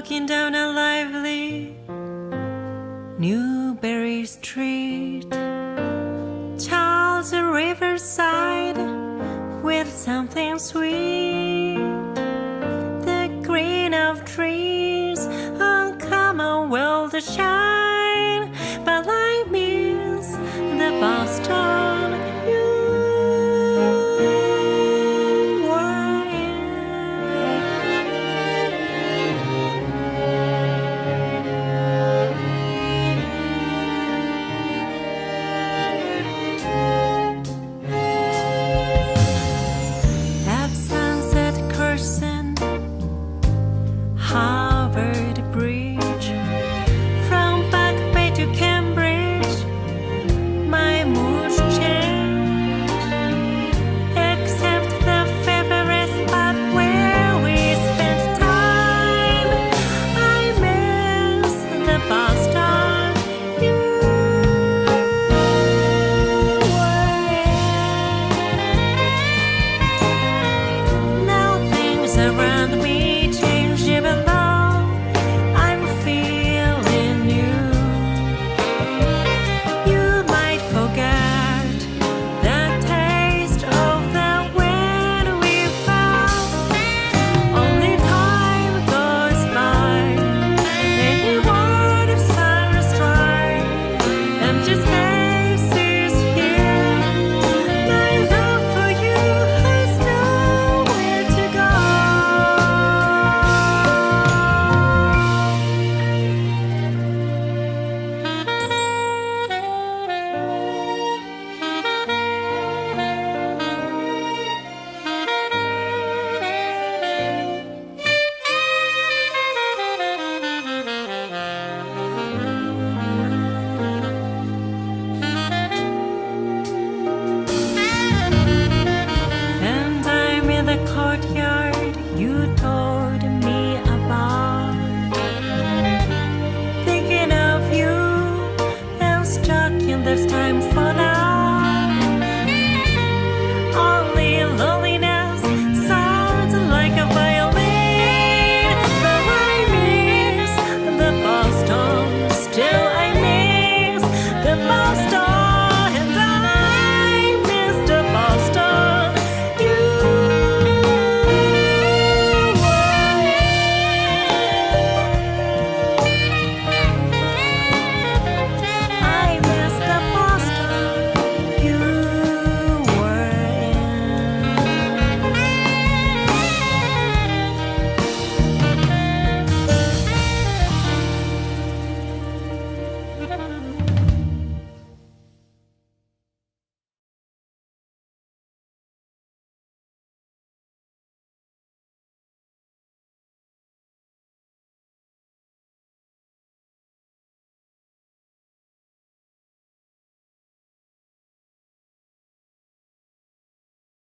walking down a lively Newberry Street, Charles Riverside, with something sweet. The green of trees on Commonwealth shine, but I miss the Boston you were in. That sunset crescent, Harvard Bridge, from Back Bay to Cambridge, my moods change, except the favorite spot where we spent time. I miss the Boston you were in. Now things around me change, even though I'm feeling new. You might forget the taste of the wind we felt. Only time goes by, any word of silence strike, empty spaces here. My love for you has nowhere to go. And I'm in the courtyard you told me about, thinking of you and stuck in this time for